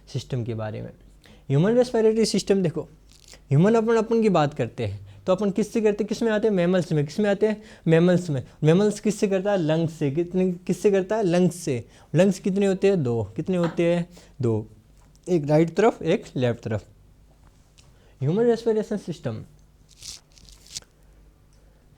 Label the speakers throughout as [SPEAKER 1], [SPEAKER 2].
[SPEAKER 1] System के बारे में। ह्यूमन रेस्पिरेटरी सिस्टम देखो, ह्यूमन अपन की बात करते हैं तो अपन किससे करते हैं, किस में आते हैं, मैमल्स में। किस में आते हैं, मैमल्स में। मैमल्स किससे करता है, लंग्स से। किससे करता है, लंग्स से। लंग्स कितने होते हैं, 2। कितने होते हैं, 2, एक राइट तरफ एक लेफ्ट तरफ। ह्यूमन रेस्पिरेशन सिस्टम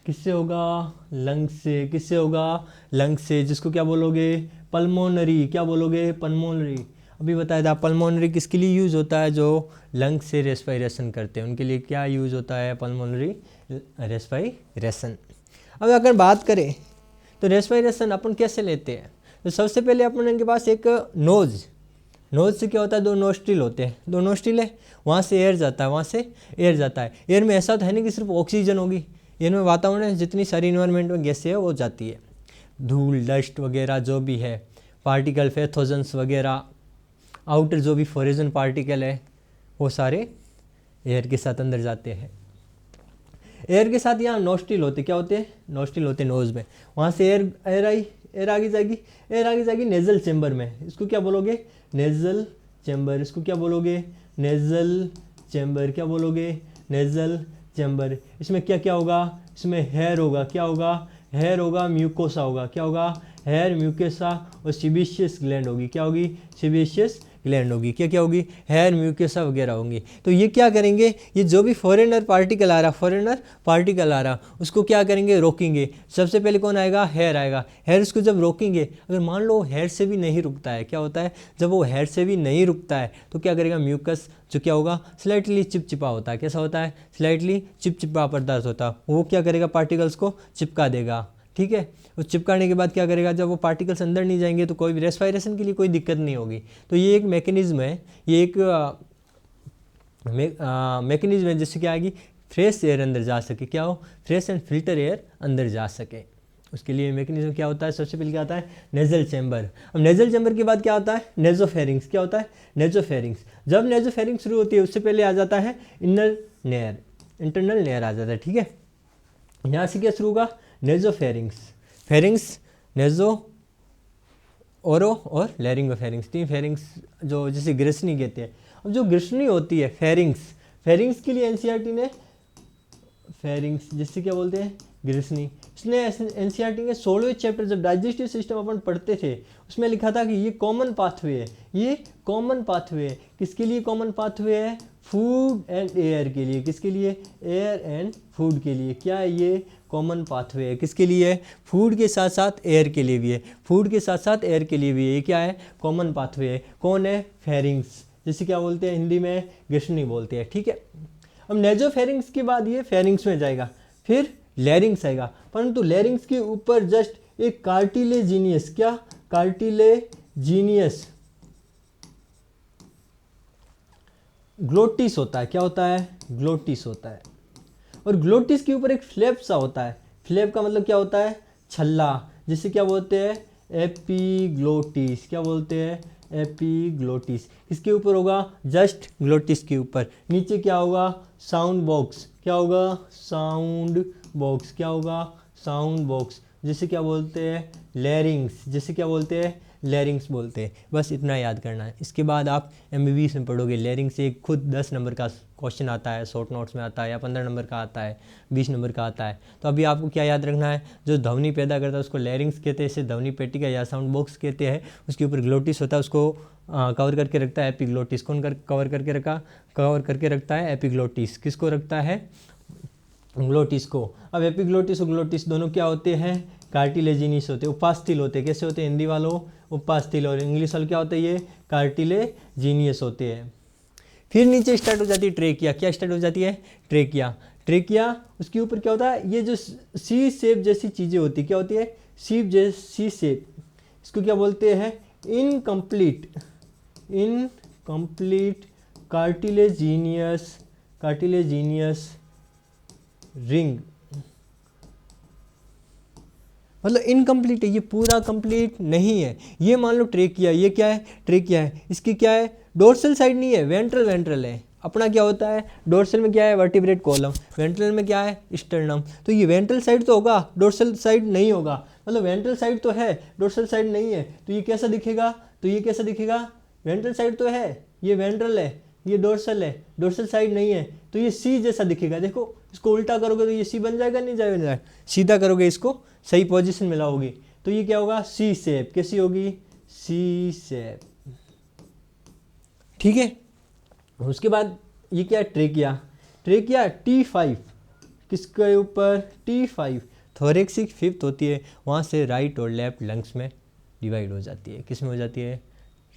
[SPEAKER 1] किससे होगा, लंग्स से। किससे होगा, लंग्स से, जिसको क्या बोलोगे, पल्मोनरी। क्या बोलोगे, पल्मोनरी। अभी बताया था पल्मोनरी किसके लिए यूज़ होता है, जो लंग्स से रेस्पिरेशन करते हैं उनके लिए क्या यूज़ होता है, पल्मोनरी रेस्पिरेशन। अब अगर बात करें तो रेस्पिरेशन अपन कैसे लेते हैं, तो सबसे पहले अपन के पास एक नोज से क्या होता है, 2 नोस्ट्रिल होते हैं। 2 नोस्ट्रिल है, वहाँ से एयर जाता है, वहाँ से एयर जाता है। एयर में ऐसा तो है नहीं कि सिर्फ ऑक्सीजन होगी, एयर में वातावरण में जितनी सारी इन्वायरमेंट में गैसें है वो जाती है। धूल, डस्ट वगैरह जो भी है, पार्टिकल, पैथोजेंस वगैरह, आउटर जो भी फोरेजन पार्टिकल है, वो सारे एयर के साथ अंदर जाते हैं। एयर के साथ यहाँ नोस्ट्रिल होते, क्या होते हैं, नोस्ट्रिल होते नोज में। वहाँ से एयर आगे जाएगी नेजल चैम्बर में। इसको क्या बोलोगे, नेजल चैम्बर। इसको क्या बोलोगे, नेजल चैम्बर। क्या बोलोगे, नेजल चैम्बर। इसमें क्या क्या होगा, इसमें हेयर होगा। क्या होगा, हेयर होगा, म्यूकोसा होगा। क्या होगा, हेयर, म्यूकोसा और सीबेशियस ग्लैंड होगी। क्या होगी, सीबेशियस ग्लैंड होगी। क्या क्या होगी, हेयर, म्यूकोसा वगैरह होंगी। तो ये क्या करेंगे, ये जो भी फॉरेनर पार्टिकल आ रहा उसको क्या करेंगे, रोकेंगे। सबसे पहले कौन आएगा, हेयर आएगा। हेयर उसको जब रोकेंगे, अगर मान लो हेयर से भी नहीं रुकता है, क्या होता है, जब वो हेयर से भी नहीं रुकता है तो क्या करेगा, म्यूकस जो क्या होगा, स्लाइटली चिपचिपा होता है। कैसा होता है, स्लाइटली चिपचिपा पदार्थ होता है। वो क्या करेगा, पार्टिकल्स को चिपका देगा। ठीक है, वो चिपकाने के बाद क्या करेगा, जब वो पार्टिकल्स अंदर नहीं जाएंगे तो कोई भी रेस्पिरेशन के लिए कोई दिक्कत नहीं होगी। तो ये एक मैकेनिज्म है, ये एक मैकेनिज्म है जिससे क्या आएगी, फ्रेश एयर अंदर जा सके। क्या हो, फ्रेश एंड फिल्टर एयर अंदर जा सके। उसके लिए मैकेनिज्म क्या होता है, सबसे पहले क्या आता है, नेजल चैम्बर। अब नेजल चैम्बर के बाद क्या होता है, नेजोफेरिंग्स। क्या होता है, नेजोफेरिंग्स। जब नेजोफेरिंग्स शुरू होती है उससे पहले आ जाता है इनर नेयर, इंटरनल नेयर आ जाता है। ठीक है, यहाँ से क्या शुरू होगा, नेजोफेरिंग्स, फेरिंग्स, नेजो, ओरो और लैरिंगोफेरिंग्स। 3 फेरिंग्स जो जिसे ग्रिसनी कहते हैं। अब जो ग्रिसनी होती है, फेरिंग्स के लिए एनसीईआरटी ने फेरिंग्स जिससे क्या बोलते हैं, ग्रिसनी। इसने एनसीईआरटी के 16वें चैप्टर जब डाइजेस्टिव सिस्टम अपन पढ़ते थे उसमें लिखा था कि ये कॉमन पाथवे है। ये कॉमन पाथवे है, किसके लिए कॉमन पाथवे है, फूड एंड एयर के लिए। किसके लिए, एयर एंड फूड के लिए। क्या है, ये कॉमन पाथवे है, किसके लिए, फूड के साथ साथ एयर के लिए भी है। फूड के साथ साथ एयर के लिए भी है। ये क्या है, कॉमन पाथवे है। कौन है, फेरिंग्स, जिसे क्या बोलते हैं हिंदी में, ग्रिसनी बोलते हैं। ठीक है, अब नेजोफेरिंग्स के बाद ये फेरिंग्स में जाएगा, फिर लैरिंग्स आएगा। परंतु लैरिंग्स के ऊपर जस्ट एक कार्टिलेजिनियस, क्या, कार्टिलेजिनियस ग्लोटिस होता है। क्या होता है, ग्लोटिस होता है। और ग्लोटिस के ऊपर एक फ्लैप सा होता है। फ्लैप का मतलब क्या होता है, छल्ला, जिसे क्या बोलते हैं, एपिग्लोटिस। क्या बोलते हैं, एपिग्लोटिस। इसके ऊपर होगा, जस्ट ग्लोटिस के ऊपर। नीचे क्या होगा, साउंड बॉक्स। क्या होगा, साउंड बॉक्स। क्या होगा, साउंड बॉक्स, जिसे क्या बोलते हैं, लैरिंग्स। जिसे क्या बोलते हैं, लैरिंग्स बोलते हैं। बस इतना याद करना है। इसके बाद आप एमबीबीएस में पढ़ोगे, लैरिंग्स से खुद 10 नंबर का क्वेश्चन आता है, शॉर्ट नोट्स में आता है, या 15 नंबर का आता है, 20 नंबर का आता है। तो अभी आपको क्या याद रखना है, जो ध्वनि पैदा करता है उसको लैरिंग्स कहते हैं, इसे ध्वनि पेटिका या साउंड बॉक्स कहते हैं। उसके ऊपर ग्लोटिस होता है, उसको कवर करके रखता है एपिग्लोटिस। कौन कवर करके रखता है, एपिग्लोटिस। किसको रखता है, ग्लोटिस को। अब एपिग्लोटिस और ग्लोटिस दोनों क्या होते हैं, कार्टिलेजिनिस होते हैं, उपास्थल होते हैं। कैसे होते हैं, हिंदी वालों उपास्थल, और इंग्लिश वालों क्या होते हैं, ये कार्टिलेजिनियस होते हैं। फिर नीचे स्टार्ट हो जाती है ट्रेकिया। क्या स्टार्ट हो जाती है, ट्रेकिया। उसके ऊपर क्या होता है, ये जो सी शेप जैसी चीज़ें होती, क्या होती है, सी शेप। इसको क्या बोलते हैं, इनकम्प्लीट कार्टिलेजिनियस रिंग। मतलब इनकम्प्लीट है, ये पूरा कंप्लीट नहीं है। ये मान लो ट्रेकिया, ये क्या है, ट्रेकिया है। इसकी क्या है, डोर्सल साइड नहीं है, वेंट्रल है। अपना क्या होता है, डोर्सल में क्या है, वर्टिब्रेट कॉलम, वेंट्रल में क्या है, स्टर्नम। तो ये वेंट्रल साइड तो होगा, डोर्सल साइड नहीं होगा। मतलब वेंट्रल साइड तो है, डोर्सल साइड नहीं है। तो ये कैसा दिखेगा, वेंट्रल साइड तो है, ये वेंट्रल है, ये डोर्सल है, डोर्सल साइड नहीं है, तो ये सी जैसा दिखेगा। देखो इसको उल्टा करोगे तो ये सी बन जाएगा, नहीं जाएगा, सीधा करोगे इसको सही पोजीशन में लाओगे तो ये क्या होगा, सी शेप। कैसी होगी, सी शेप। ठीक है। उसके बाद ये क्या है, ट्रेकिया। ट्रेकिया T5 किसके ऊपर, T5 थोरेक्सिक फिफ्थ होती है, वहाँ से राइट और लेफ्ट लंग्स में डिवाइड हो जाती है। किस में हो जाती है,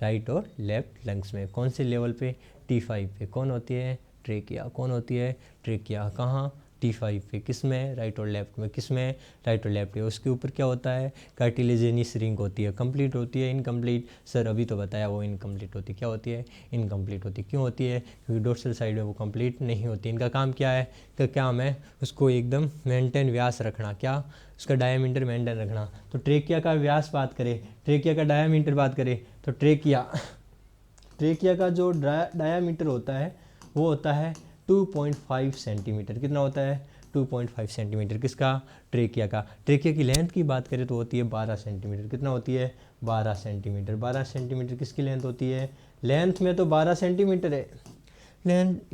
[SPEAKER 1] राइट और लेफ्ट लंग्स में। कौन से लेवल पे, T5 पे। कौन होती है, ट्रेकिया। कौन होती है, ट्रेकिया। कहाँ, T5 पे। किस में, राइट और लेफ्ट में। किस में, राइट और लेफ्ट में। उसके ऊपर क्या होता है, कार्टिलेजियस रिंग होती है। कंप्लीट होती है, इनकम्प्लीट। सर अभी तो बताया वो इनकम्प्लीट होती है। क्या होती है, इनकम्प्लीट होती है। क्यों होती है, क्योंकि डोर्सल साइड में वो कंप्लीट नहीं होती। इनका काम क्या है, का काम है उसको एकदम मेंटेन व्यास रखना। क्या, उसका डायामीटर मेंटेन रखना। तो ट्रेकिया का व्यास बात करें, ट्रेकिया का डायामीटर बात करें तो ट्रेकिया का जो डायामीटर होता है वो होता है 2.5 सेंटीमीटर। कितना होता है, 2.5 सेंटीमीटर। किसका, ट्रेकिया का। ट्रेकिया की लेंथ की बात करें तो होती है 12 सेंटीमीटर। कितना होती है, 12 सेंटीमीटर। 12 सेंटीमीटर किसकी लेंथ होती है, लेंथ में तो 12 सेंटीमीटर है।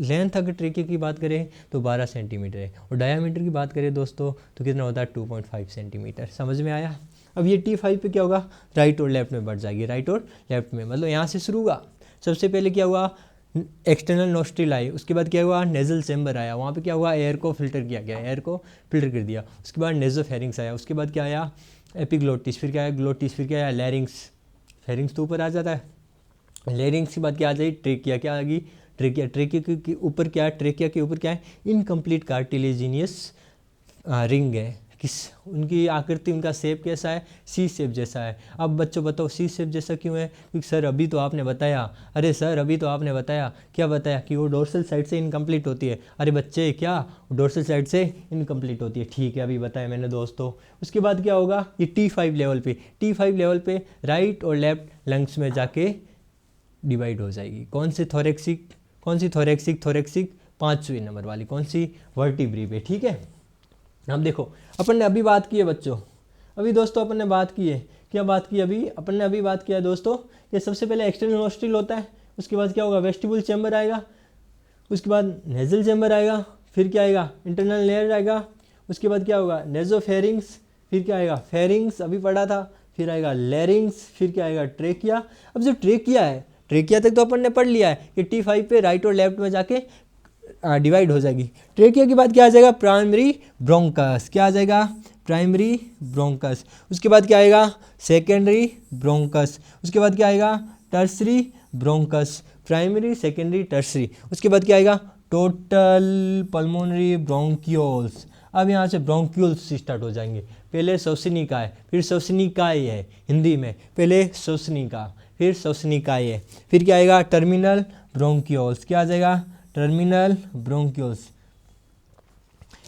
[SPEAKER 1] लेंथ अगर ट्रेकिया की बात करें तो 12 सेंटीमीटर है, और डायामीटर की बात करें दोस्तों तो कितना होता है, 2.5 सेंटीमीटर। समझ में आया। अब ये T5 पे क्या होगा, राइट और लेफ्ट में बढ़ जाएगी। राइट और लेफ्ट में मतलब यहाँ से शुरू हुआ। सबसे पहले क्या हुआ, एक्सटर्नल नोस्ट्रिल आई, उसके बाद क्या हुआ, नेजल चैम्बर आया। वहाँ पे क्या हुआ, एयर को फिल्टर किया गया, एयर को फिल्टर कर दिया। उसके बाद नेजोफेरिंग्स आया। उसके बाद क्या आया, एपिग्लोटिस। फिर क्या आया, ग्लोटिस। फिर क्या आया, लैरिंग्स। फेरिंग्स तो ऊपर आ जाता है। लैरिंग्स के बाद क्या आ जाएगी, ट्रेकिया। क्या आ गई, ट्रेकिया। ट्रेकिया के ऊपर क्या है, ट्रेकिया के ऊपर क्या है, इनकम्प्लीट कार्टिलेजिनियस रिंग है। किस, उनकी आकृति, उनका शेप कैसा है, सी शेप जैसा है। अब बच्चों बताओ सी शेप जैसा क्यों है, क्योंकि सर अभी तो आपने बताया, अरे सर अभी तो आपने बताया, क्या बताया, कि वो डोर्सल साइड से इनकम्प्लीट होती है। अरे बच्चे क्या, डोर्सल साइड से इनकम्प्लीट होती है, ठीक है अभी बताया मैंने दोस्तों। उसके बाद क्या होगा, ये T5 लेवल पे, T5 लेवल पे राइट और लेफ्ट लंग्स में जाके डिवाइड हो जाएगी। कौन सी, थोरेक्सिक। कौन सी, थोरेक्सिक। थोरेक्सिक 5वें नंबर वाली। कौन सी, वर्टिब्री पे। ठीक है। अब देखो अपन ने अभी बात की है बच्चों, अभी दोस्तों अपन ने बात की है, क्या बात की अभी अपन ने अभी बात किया है दोस्तों, कि सबसे पहले एक्सटर्नल नोस्ट्रिल होता है। उसके बाद क्या होगा, वेस्टिबुल चैम्बर आएगा। उसके बाद नेजल चैम्बर आएगा। फिर क्या आएगा, इंटरनल लेयर आएगा। उसके बाद क्या होगा, नेजोफेरिंग्स। फिर क्या आएगा, फेरिंग्स अभी पढ़ा था। फिर आएगा लेरिंग्स। फिर क्या आएगा, ट्रेकिया। अब जो ट्रेकिया है, ट्रेकिया तक तो अपन ने पढ़ लिया है कि T5 पे राइट और लेफ्ट में जाके डिवाइड हो जाएगी। ट्रेकिया के बाद क्या आ जाएगा, प्राइमरी ब्रोंकस। क्या आ जाएगा, प्राइमरी ब्रोंकस। उसके बाद क्या आएगा, सेकेंडरी ब्रोंकस। उसके बाद क्या आएगा, tertiary bronchus. Primary, secondary, tertiary. उसके बाद क्या आएगा, टोटल पल्मोनरी ब्रोंक्यूल्स। अब यहाँ से ब्रोंक्यूल्स स्टार्ट हो जाएंगे। पहले श्वसनिकाय, फिर श्वसनिकाय है हिंदी में, पहले श्वसनिका, फिर श्वसनिकाय है। फिर क्या आएगा, टर्मिनल ब्रोंक्यूल्स। क्या आ जाएगा, टर्मिनल ब्रोंक्यूल्स।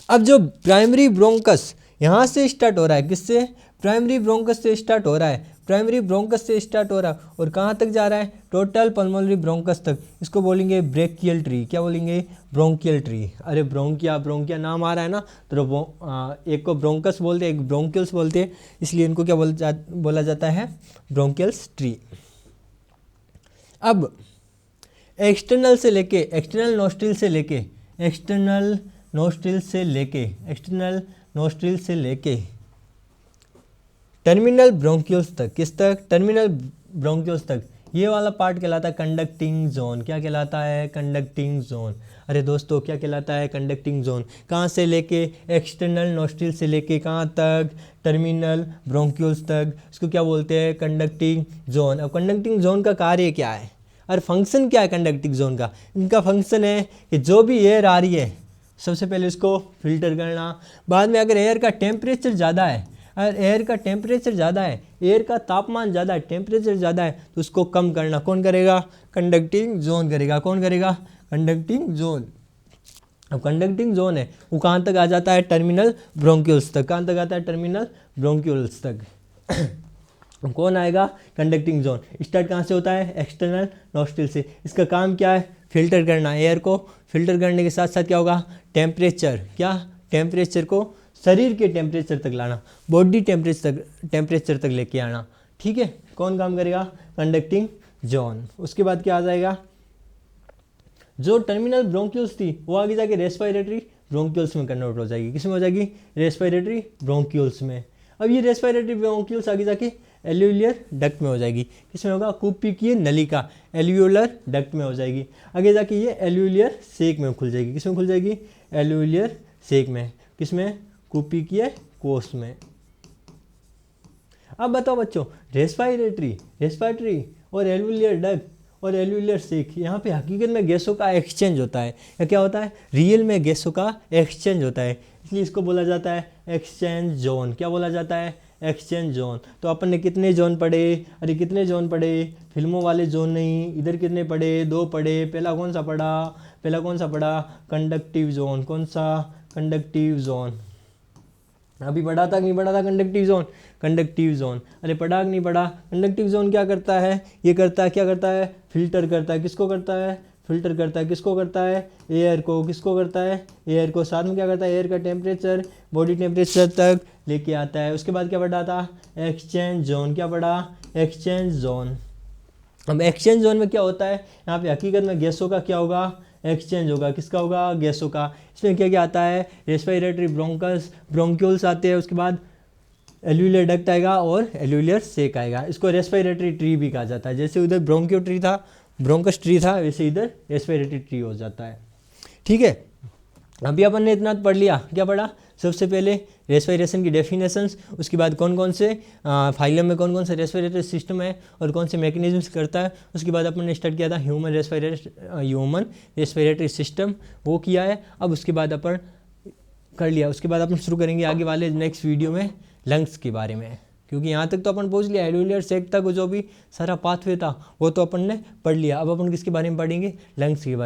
[SPEAKER 1] अब जो प्राइमरी ब्रोंकस यहाँ से स्टार्ट हो रहा है, किससे, प्राइमरी ब्रोंकस से स्टार्ट हो रहा है। प्राइमरी ब्रोंकस से स्टार्ट हो रहा है और कहाँ तक जा रहा है, टोटल पल्मोनरी ब्रोंकस तक। इसको बोलेंगे ब्रेकियल ट्री। क्या बोलेंगे, ब्रोंकियल ट्री। अरे ब्रोंकिया, ब्रोंकिया नाम आ रहा है ना, तो एक को ब्रोंकस बोलते हैं, एक ब्रोंकियल्स बोलते हैं, इसलिए इनको क्या बोला जाता है, ब्रोंकियल्स ट्री। अब एक्सटर्नल से लेके, एक्सटर्नल नोस्ट्रिल से लेके, एक्सटर्नल नोस्ट्रिल से लेके, एक्सटर्नल नोस्ट्रिल से लेके टर्मिनल ब्रोंक्यूल्स तक। किस तक, टर्मिनल ब्रोंक्यूल्स तक। ये वाला पार्ट कहलाता है कंडक्टिंग जोन। क्या कहलाता है, कंडक्टिंग जोन। अरे दोस्तों क्या कहलाता है, कंडक्टिंग जोन। कहाँ से लेके, एक्सटर्नल नोस्ट्रिल से लेके कहाँ तक, टर्मिनल ब्रोंक्यूल्स तक। इसको क्या बोलते हैं, कंडक्टिंग जोन। अब कंडक्टिंग जोन का कार्य क्या है, और फंक्शन क्या है कंडक्टिंग जोन का। इनका फंक्शन है कि जो भी एयर आ रही है सबसे पहले इसको फिल्टर करना। बाद में अगर एयर का टेम्परेचर ज़्यादा है, अगर एयर का टेम्परेचर ज़्यादा है, एयर का तापमान ज़्यादा है, टेम्परेचर ज़्यादा है, तो उसको कम करना कौन करेगा, कंडक्टिंग जोन करेगा। कौन करेगा, कंडक्टिंग जोन। अब कंडक्टिंग जोन है वो कहाँ तक आ जाता है, टर्मिनल ब्रोंक्यूल्स तक। कहाँ तक आता है, टर्मिनल ब्रोंक्यूल्स तक। कौन आएगा, कंडक्टिंग जोन। स्टार्ट कहाँ से होता है, एक्सटर्नल नोस्ट्रिल से। इसका काम क्या है, फिल्टर करना। एयर को फिल्टर करने के साथ साथ क्या होगा, टेम्परेचर, क्या, टेम्परेचर को शरीर के टेम्परेचर तक लाना, बॉडी टेम्परेचर तक लेके आना। ठीक है, कौन काम करेगा, कंडक्टिंग जोन। उसके बाद क्या आ जाएगा, जो टर्मिनल ब्रोंक्यूल्स थी वो आगे जाके रेस्पिरेटरी ब्रोंक्यूल्स में कन्वर्ट हो जाएगी। किस में हो जाएगी, रेस्पिरेटरी ब्रोंक्यूल्स में। अब ये रेस्पिरेटरी ब्रोंक्यूल्स आगे जाके एल्यूलर डक्ट में हो जाएगी। किस में होगा, कुपिकीय नलिका एल्यूलर डक्ट में हो जाएगी। आगे जाके ये एल्यूलर सेक में खुल जाएगी। किस में खुल जाएगी, एल्यूलर सेक में। किस में, कुपिकीय कोष में। अब बताओ बच्चों, रेस्पिरेटरी और एल्यूलर डक्ट और एल्यूलर सेक, यहाँ पे हकीकत में गैसों का एक्सचेंज होता है या क्या होता है, रियल में गैसों का एक्सचेंज होता है, इसलिए इसको बोला जाता है एक्सचेंज जोन। क्या बोला जाता है, एक्सचेंज जोन। तो अपन ने कितने जोन पढ़े, अरे कितने जोन पढ़े, फिल्मों वाले जोन नहीं, इधर कितने पढ़े, 2 पढ़े। पहला कौन सा पढ़ा, कंडक्टिव जोन। कौन सा, कंडक्टिव जोन। अभी पढ़ा था कि नहीं पढ़ा था, कंडक्टिव जोन। अरे पढ़ा कि नहीं पढ़ा, कंडक्टिव जोन क्या करता है, ये करता है, क्या करता है, फिल्टर करता है। किसको करता है, फिल्टर करता है। किसको करता है, एयर को। किसको करता है, एयर को। साथ में क्या करता है, एयर का टेम्परेचर बॉडी टेम्परेचर तक लेके आता है। उसके बाद क्या पढ़ा था, एक्सचेंज जोन। क्या पढ़ा, एक्सचेंज जोन। अब एक्सचेंज जोन में क्या होता है, यहाँ पे हकीकत में गैसों का क्या होगा, एक्सचेंज होगा। किसका होगा, गैसों का। इसमें क्या क्या आता है, रेस्पिरेटरी ब्रोंक्यूल्स आते हैं, उसके बाद एल्यूलर डक्ट आएगा और एल्यूलर सेक आएगा। इसको रेस्पिरेटरी ट्री भी कहा जाता है। जैसे उधर ब्रोंकियो ट्री था, ब्रोंकस ट्री था, वैसे इधर रेस्पिरेटरी ट्री हो जाता है। ठीक है, अभी अपन ने इतना पढ़ लिया। क्या पढ़ा, सबसे पहले रेस्पिरेशन की डेफिनेशंस, उसके बाद कौन कौन से फाइलम में कौन कौन से रेस्पिरेटरी सिस्टम है और कौन से मैकेनिज्म्स करता है। उसके बाद अपन ने स्टार्ट किया था ह्यूमन रेस्पिरेटरी सिस्टम, वो किया है। अब उसके बाद अपन कर लिया, उसके बाद अपन शुरू करेंगे आगे वाले नेक्स्ट वीडियो में लंग्स के बारे में, क्योंकि यहाँ तक तो अपन पहुँच लिया, एल्यूलर सेक तक जो भी सारा पाथवे था वो तो अपन ने पढ़ लिया। अब अपन किसके बारे में पढ़ेंगे, लंग्स के बारे में।